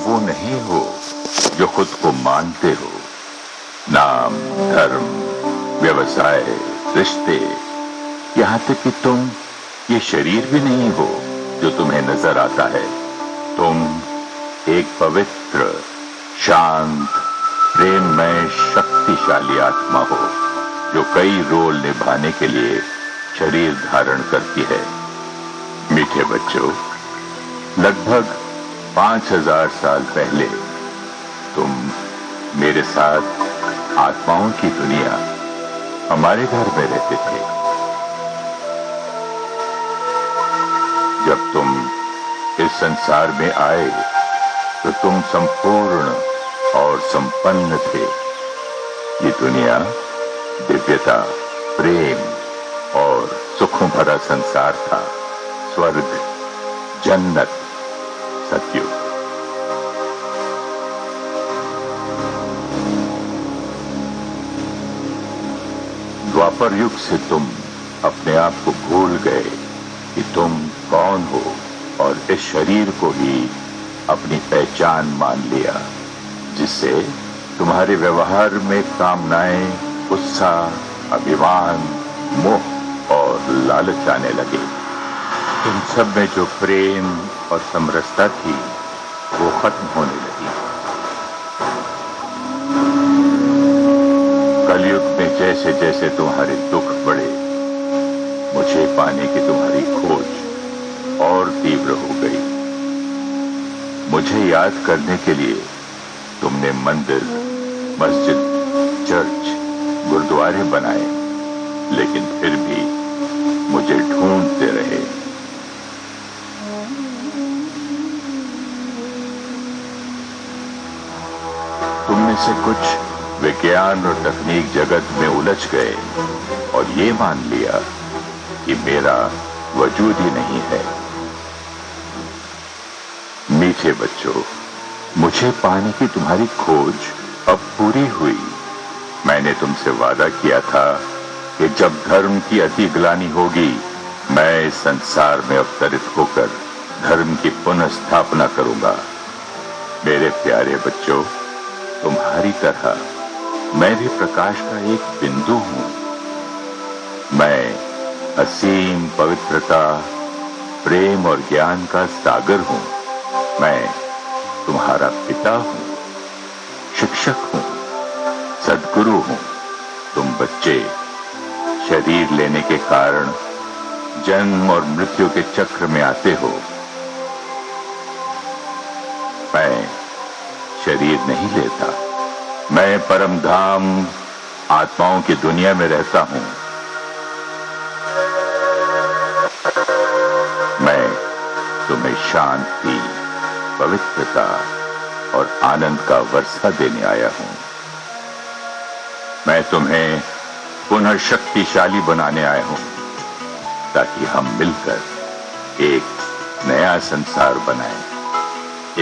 वो नहीं हो जो खुद को मानते हो। नाम, धर्म, व्यवसाय, रिश्ते, यहाँ तक कि तुम ये शरीर भी नहीं हो जो तुम्हें नजर आता है। तुम एक पवित्र, शांत, प्रेममय, शक्तिशाली आत्मा हो जो कई रोल निभाने के लिए शरीर धारण करती है। मीठे बच्चों, लगभग 5000 साल पहले तुम मेरे साथ आत्माओं की दुनिया हमारे घर में रहते थे। जब तुम इस संसार में आए तो तुम संपूर्ण और संपन्न थे। ये दुनिया दिव्यता, प्रेम और सुखों भरा संसार था। स्वर्ग, जन्नत, सतयुग। द्वापर युग से तुम अपने आप को भूल गए कि तुम कौन हो और इस शरीर को ही अपनी पहचान मान लिया, जिससे तुम्हारे व्यवहार में कामनाएं, गुस्सा, अभिमान, मोह और लालच आने लगे। तुम सब में जो प्रेम और समरसता थी वो खत्म होने लगी। कलयुग में जैसे जैसे तुम्हारे दुख बढ़े, मुझे पाने की तुम्हारी खोज और तीव्र हो गई। मुझे याद करने के लिए तुमने मंदिर, मस्जिद, चर्च, गुरुद्वारे बनाए, लेकिन फिर भी मुझे ढूंढते रहे। तुम में से कुछ विज्ञान और तकनीक जगत में उलझ गए और ये मान लिया कि मेरा वजूद ही नहीं है। मीठे बच्चों, मुझे पाने की तुम्हारी खोज अब पूरी हुई। मैंने तुमसे वादा किया था कि जब धर्म की अति ग्लानि होगी, मैं इस संसार में अवतरित होकर धर्म की पुनः स्थापना करूंगा। मेरे प्यारे बच्चों, तुम्हारी तरह मैं भी प्रकाश का एक बिंदु हूं। मैं असीम पवित्रता, प्रेम और ज्ञान का सागर हूं। मैं तुम्हारा पिता हूं, शिक्षक हूं, सद्गुरु हूं। तुम बच्चे शरीर लेने के कारण जन्म और मृत्यु के चक्र में आते हो। मैं शरीर नहीं लेता, मैं परम धाम आत्माओं की दुनिया में रहता हूं। मैं तुम्हें शांति, पवित्रता और आनंद का वर्षा देने आया हूं। मैं तुम्हें पुनः शक्तिशाली बनाने आया हूं, ताकि हम मिलकर एक नया संसार बनाएं।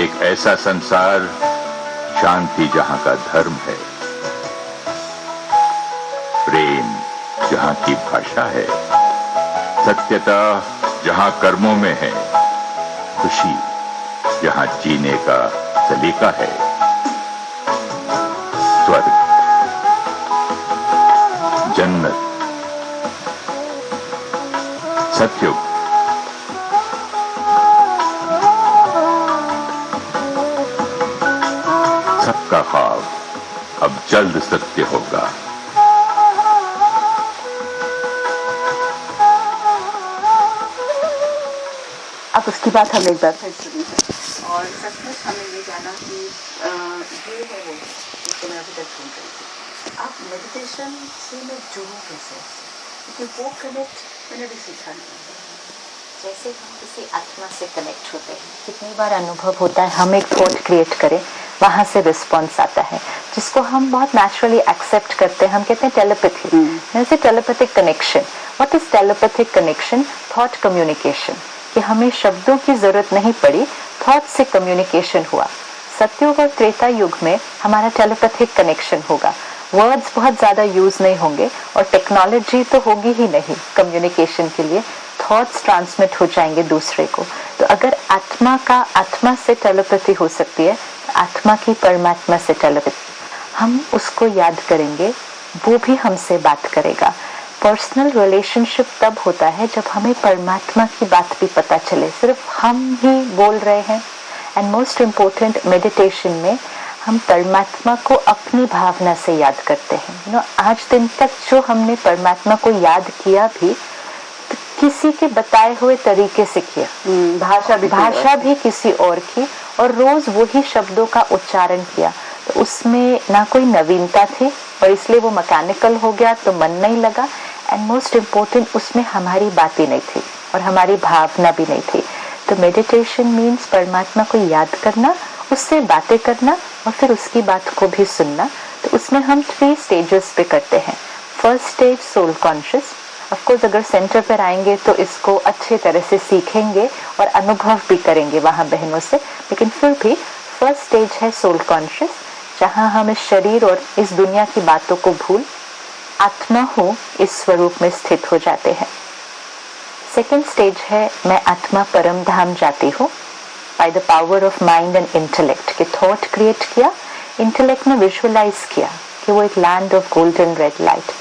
एक ऐसा संसार, शांति जहां का धर्म है, प्रेम जहां की भाषा है, सत्यता जहां कर्मों में है, खुशी जहां जीने का सलीका है। स्वर्ग, जन्नत, सतयुग, सबका ख्वाब अब जल्द सत्य होगा। अब उसकी बात हम एक बार फिर सुनी और सचमुच हमें ये जाना कि ये है वो जिसको मैं अभी तक सुन रही थी। आप मेडिटेशन से मैं जुड़ूँ कैसे, क्योंकि वो कनेक्ट मैंने भी सीखा नहीं। जैसे हम किसी आत्मा से कनेक्ट होते हैं, कितनी बार अनुभव होता है हम एक थॉट क्रिएट करें, वहाँ से रिस्पॉन्स आता है जिसको हम बहुत नेचुरली एक्सेप्ट करते हैं। हम कहते हैं टेलीपैथी, जैसे telepathic connection. What is telepathic connection? Thought communication, कि हमें शब्दों की जरूरत नहीं पड़ी, थॉट से कम्युनिकेशन हुआ। सतयुग और त्रेता युग में हमारा टेलीपैथिक कनेक्शन होगा। वर्ड्स बहुत ज्यादा यूज नहीं होंगे और टेक्नोलॉजी तो होगी ही नहीं कम्युनिकेशन के लिए, थॉट्स ट्रांसमिट हो जाएंगे दूसरे को। तो अगर आत्मा का आत्मा से टेलीपैथी हो सकती है, आत्मा की परमात्मा से टेलीपैथी, हम उसको याद करेंगे, वो भी हमसे बात करेगा। पर्सनल रिलेशनशिप तब होता है जब हमें परमात्मा की बात भी पता चले, सिर्फ हम ही बोल रहे हैं। एंड मोस्ट इम्पोर्टेंट, मेडिटेशन में हम परमात्मा को अपनी भावना से याद करते हैं। आज दिन तक जो हमने परमात्मा को याद किया भी तो किसी के बताए हुए तरीके से किया, भाषा भी किसी और की, और रोज वही शब्दों का उच्चारण किया, तो उसमें ना कोई नवीनता थी और इसलिए वो मैकेनिकल हो गया, तो मन नहीं लगा। एंड मोस्ट इम्पोर्टेंट, उसमें हमारी बातें नहीं थी और हमारी भावना भी नहीं थी। तो मेडिटेशन मीन्स परमात्मा को याद करना, उससे बातें करना और फिर उसकी बात को भी सुनना। तो उसमें हम 3 स्टेजेस पे करते हैं। First stage soul conscious. Of course अगर सेंटर पर आएंगे तो इसको अच्छे तरह से सीखेंगे और अनुभव भी करेंगे वहां बहनों से, लेकिन फिर भी फर्स्ट स्टेज है सोल कॉन्शियस, जहां हम इस शरीर और इस दुनिया की बातों को भूल आत्मा हो इस स्वरूप में स्थित हो जाते हैं। सेकेंड स्टेज है मैं आत्मा परम धाम जाती हूँ, by the power of mind and intellect के थॉट क्रिएट किया, इंटेलेक्ट ने विजुअलाइज किया कि वो एक land of golden red light,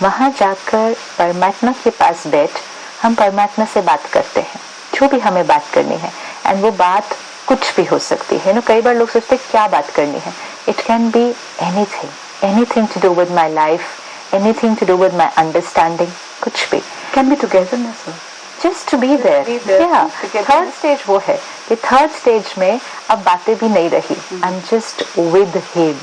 वहां जाकर परमात्मा के पास बैठ हम परमात्मा से बात करते हैं, जो भी हमें बात करनी है। एंड वो बात कुछ भी हो सकती है। कई बार लोग सोचते हैं क्या बात करनी है, it can be anything, anything to do with my life, anything to do with my understanding, कुछ भी। Can be togetherness, just to be there. Third stage वो है कि थर्ड स्टेज में अब बातें भी नहीं रही, I am just with him,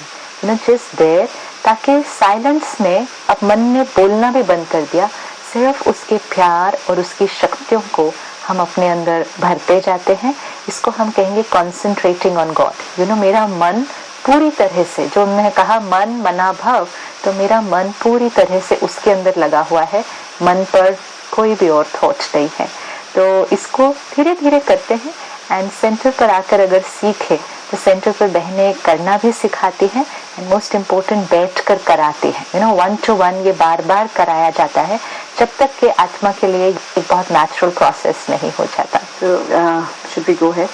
just there, ताकि साइलेंस में अब मन ने बोलना भी बंद कर दिया, सिर्फ उसके प्यार और उसकी शक्तियों को हम अपने अंदर भरते जाते हैं। इसको हम कहेंगे कॉन्सेंट्रेटिंग ऑन गॉड। मेरा मन पूरी तरह से, जो उन्होंने कहा मन मना भाव, तो मेरा मन पूरी तरह से उसके अंदर लगा हुआ है, मन पर कोई भी और थॉट नहीं है। तो इसको धीरे धीरे करते हैं। एंड सेंटर पर आकर अगर सीखे तो सेंटर पर बहनें करना भी सिखाती हैं, एंड मोस्ट इम्पोर्टेंट बैठ कर कराती हैं। 1 to 1 ये बार बार कराया जाता है जब तक कि आत्मा के लिए एक बहुत नेचुरल प्रोसेस नहीं हो जाता। Should we go ahead?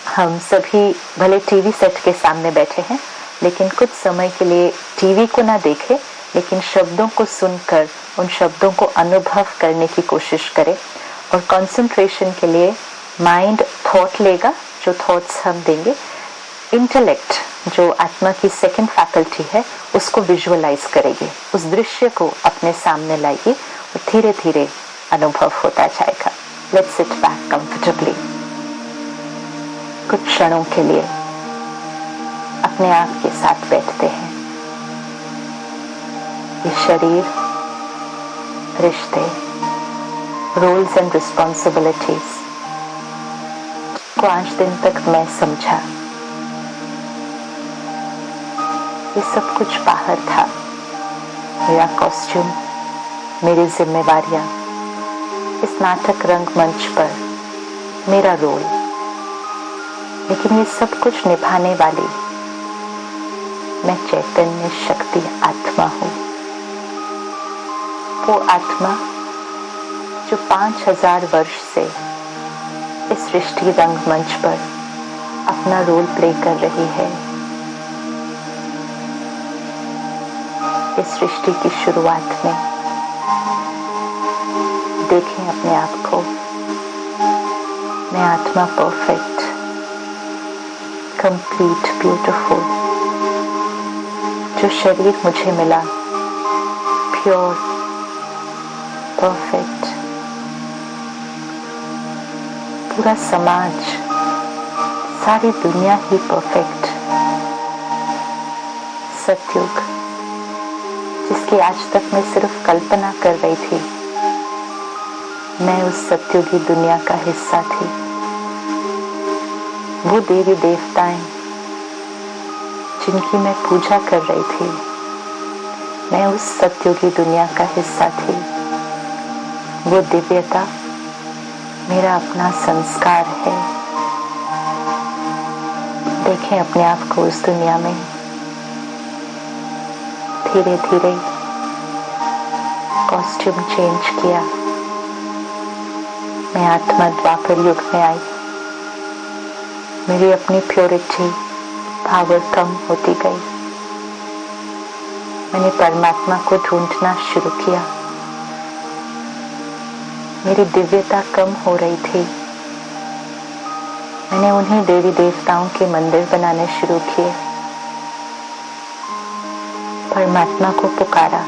हम सभी भले टीवी सेट के सामने बैठे हैं, लेकिन कुछ समय के लिए टीवी को ना देखें, लेकिन शब्दों को सुनकर उन शब्दों को अनुभव करने की कोशिश करें। और कंसंट्रेशन के लिए माइंड थॉट लेगा, जो थॉट्स हम देंगे, इंटेलेक्ट जो आत्मा की सेकंड फैकल्टी है उसको विजुअलाइज करेगी, उस दृश्य को अपने सामने लाएगी और धीरे धीरे अनुभव होता जाएगा। Let's sit back comfortably. कुछ क्षणों के लिए अपने आप के साथ बैठते हैं। ये शरीर, रिश्ते, रोल्स एंड रिस्पॉन्सिबिलिटीज को आज दिन तक मैं समझा, ये सब कुछ बाहर था। मेरा कॉस्ट्यूम, मेरी जिम्मेवारियां, इस नाटक रंगमंच पर मेरा रोल, लेकिन ये सब कुछ निभाने वाली मैं चैतन्य शक्ति आत्मा हूँ। वो आत्मा जो 5000 वर्ष से इस सृष्टि रंगमंच पर अपना रोल प्ले कर रही है। इस सृष्टि की शुरुआत में देखें अपने आप को, मैं आत्मा परफेक्ट, कंप्लीट, ब्यूटीफुल, जो शरीर मुझे मिला प्योर, परफेक्ट, पूरा समाज, सारी दुनिया ही परफेक्ट, सतयुग जिसकी आज तक मैं सिर्फ कल्पना कर रही थी, मैं उस सतयुगी दुनिया का हिस्सा थी। वो देवी देवताएं जिनकी मैं पूजा कर रही थी, मैं उस सतयुगी दुनिया का हिस्सा थी। वो दिव्यता मेरा अपना संस्कार है। देखें अपने आप को उस दुनिया में। धीरे धीरे कॉस्ट्यूम चेंज किया। मैं आत्मा द्वापर युग में आई। मेरी अपनी प्योरिटी, पावर कम होती गई। मैंने परमात्मा को ढूंढना शुरू किया। मेरी दिव्यता कम हो रही थी। मैंने उन्हीं देवी देवताओं के मंदिर बनाने शुरू किए। परमात्मा को पुकारा,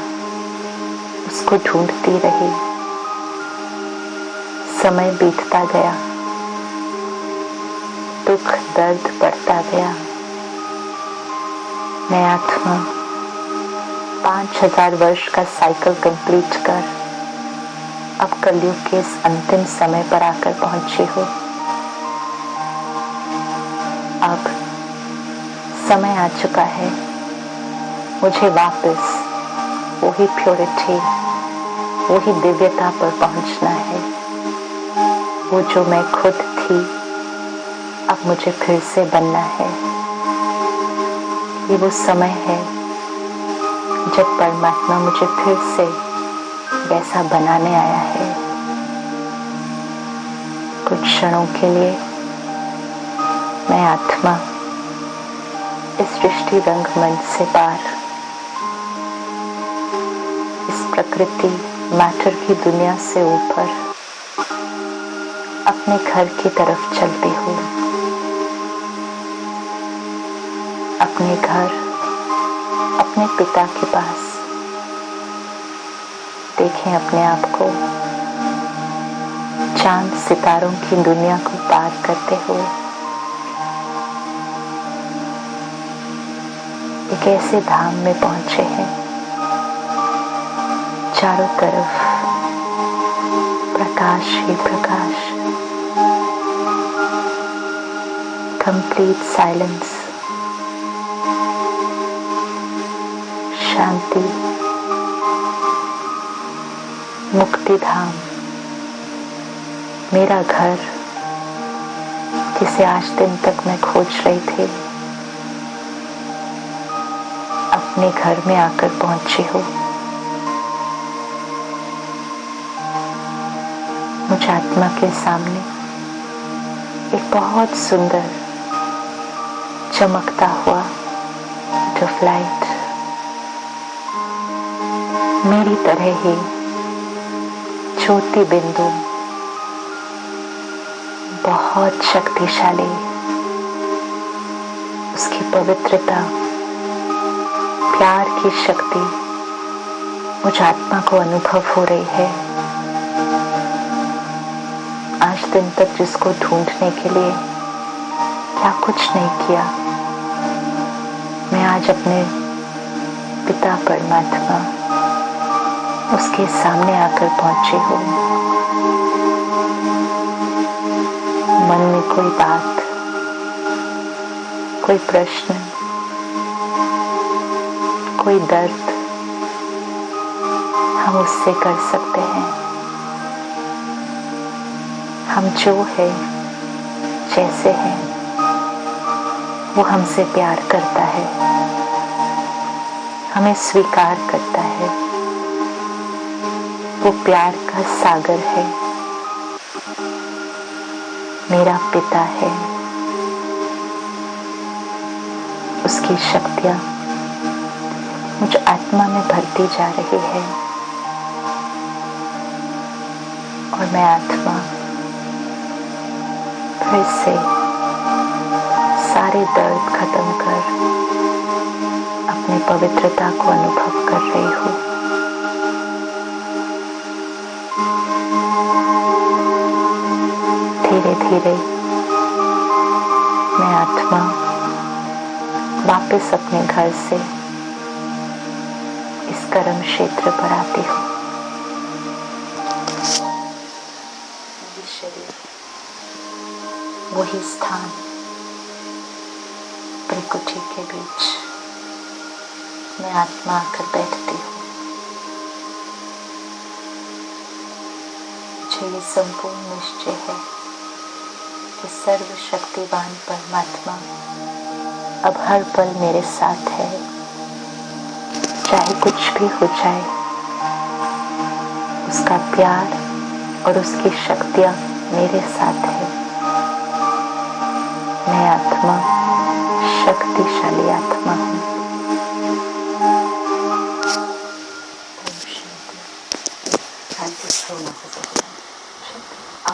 उसको ढूंढती रही। समय बीतता गया, दुख दर्द बढ़ता गया। मैं आत्मा 5000 वर्ष का साइकिल कंप्लीट कर अब कलयुग के इस अंतिम समय पर आकर पहुंची हूँ। अब समय आ चुका है मुझे वापस वही प्योरिटी, वही दिव्यता पर पहुंचना है। वो जो मैं खुद थी अब मुझे फिर से बनना है। ये वो समय है जब परमात्मा मुझे फिर से वैसा बनाने आया है। कुछ क्षणों के लिए मैं आत्मा इस सृष्टि रंगमंच से पार, इस प्रकृति मैटर की दुनिया से ऊपर अपने घर की तरफ चलती हूँ। अपने घर, अपने पिता के पास। देखें अपने आप को चांद सितारों की दुनिया को पार करते हुए एक ऐसे धाम में पहुंचे हैं चारों तरफ प्रकाश ही प्रकाश, कंप्लीट साइलेंस, शांति, मुक्ति धाम। मेरा घर जिसे आज दिन तक मैं खोज रही थी, अपने घर में आकर पहुंची हूँ। मुझ आत्मा के सामने एक बहुत सुंदर चमकता हुआ बटरफ्लाई मेरी तरह ही ज्योति बिंदु, बहुत शक्तिशाली, उसकी पवित्रता, प्यार की शक्ति मुझ आत्मा को अनुभव हो रही है। आज दिन तक जिसको ढूंढने के लिए क्या कुछ नहीं किया, मैं आज अपने पिता परमात्मा उसके सामने आकर पहुंची हूँ। मन में कोई बात, कोई प्रश्न, कोई दर्द हम उससे कर सकते हैं। हम जो है, जैसे हैं, वो हमसे प्यार करता है, हमें स्वीकार करता है। वो प्यार का सागर है, मेरा पिता है। उसकी शक्तियां मुझ आत्मा में भरती जा रही है और मैं आत्मा फिर से सारे दर्द खत्म कर अपनी पवित्रता को अनुभव कर रही हूँ। धीरे धीरे मैं आत्मा वापस अपने घर से इस कर्म क्षेत्र पर आती हूँ। वही शरीर, वही स्थान, त्रिकुटी के बीच मैं आत्मा आकर बैठती हूँ। मुझे ये संपूर्ण निश्चय है कि सर्वशक्तिवान परमात्मा अब हर पल मेरे साथ है। चाहे कुछ भी हो जाए, उसका प्यार और उसकी शक्तियां मेरे साथ है। मैं आत्मा शक्ति शक्तिशाली आत्मा हूँ। Thank you so much.